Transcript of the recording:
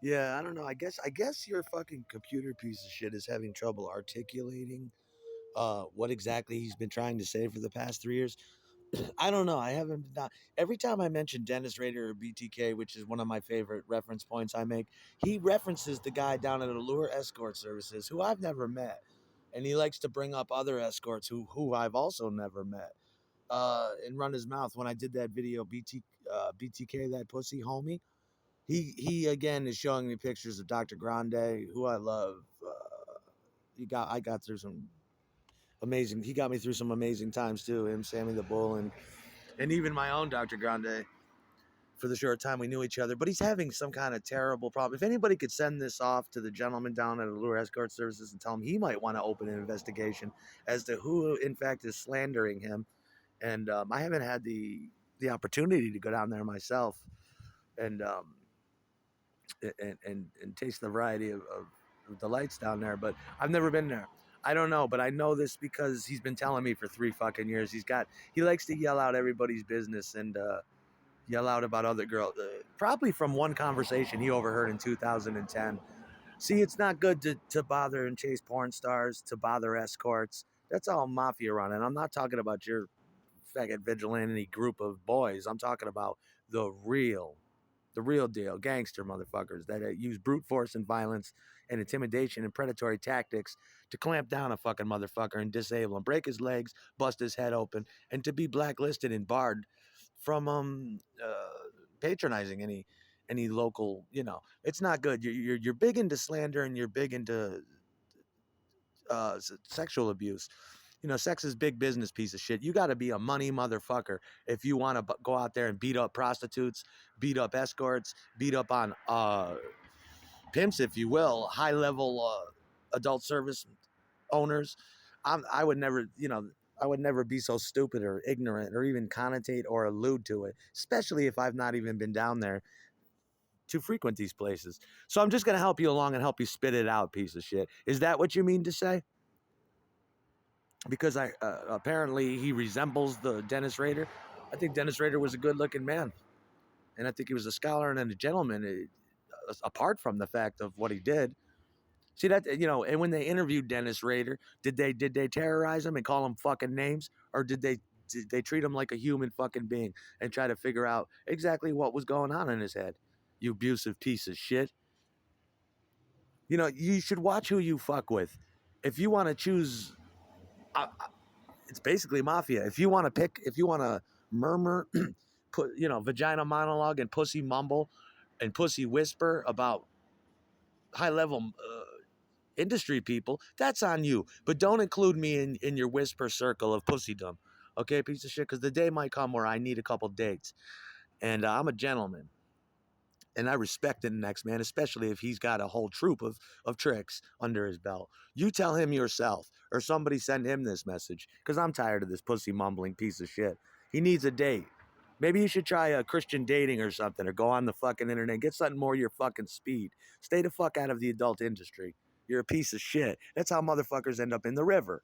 Yeah, I don't know. I guess your fucking computer piece of shit is having trouble articulating what exactly he's been trying to say for the past 3 years. I don't know. I haven't not every time I mention Dennis Rader or BTK, which is one of my favorite reference points I make, he references the guy down at Allure Escort Services who I've never met. And he likes to bring up other escorts who I've also never met. And run his mouth when I did that video BTK that pussy homie. He again is showing me pictures of Dr. Grande, who I love. I got through some amazing. He got me through some amazing times too. Him, Sammy the Bull, and even my own Dr. Grande for the short time we knew each other. But he's having some kind of terrible problem. If anybody could send this off to the gentleman down at Allure Escort Services and tell him he might want to open an investigation as to who, in fact, is slandering him. And I haven't had the opportunity to go down there myself and and taste the variety of delights down there. But I've never been there. I don't know, but I know this because he's been telling me for 3 fucking years. He likes to yell out everybody's business and yell out about other girls. Probably from one conversation he overheard in 2010. See, it's not good to bother and chase porn stars, to bother escorts. That's all mafia running. I'm not talking about your faggot vigilante group of boys. I'm talking about the real deal, gangster motherfuckers that use brute force and violence and intimidation and predatory tactics to clamp down a fucking motherfucker and disable him, break his legs, bust his head open, and to be blacklisted and barred from patronizing any local. It's not good. You're big into slander and you're big into sexual abuse. Sex is big business, piece of shit. You got to be a money motherfucker if you want to go out there and beat up prostitutes, beat up escorts, beat up on pimps, if you will, high level adult service owners. I would never, I would never be so stupid or ignorant or even connotate or allude to it, especially if I've not even been down there to frequent these places. So I'm just going to help you along and help you spit it out, piece of shit. Is that what you mean to say? Because I apparently he resembles the Dennis Rader. I think Dennis Rader was a good-looking man, and I think he was a scholar and a gentleman. Apart from the fact of what he did, see that and when they interviewed Dennis Rader, did they terrorize him and call him fucking names, or did they treat him like a human fucking being and try to figure out exactly what was going on in his head? You abusive piece of shit. You should watch who you fuck with. If you want to choose. It's basically mafia. If you want to murmur, put vagina monologue and pussy mumble, and pussy whisper about high level industry people, that's on you. But don't include me in your whisper circle of pussydom, okay, piece of shit? Because the day might come where I need a couple dates, and I'm a gentleman. And I respect the next man, especially if he's got a whole troop of tricks under his belt. You tell him yourself, or somebody send him this message, because I'm tired of this pussy mumbling piece of shit. He needs a date. Maybe you should try a Christian dating or something, or go on the fucking internet, get something more your fucking speed. Stay the fuck out of the adult industry. You're a piece of shit. That's how motherfuckers end up in the river.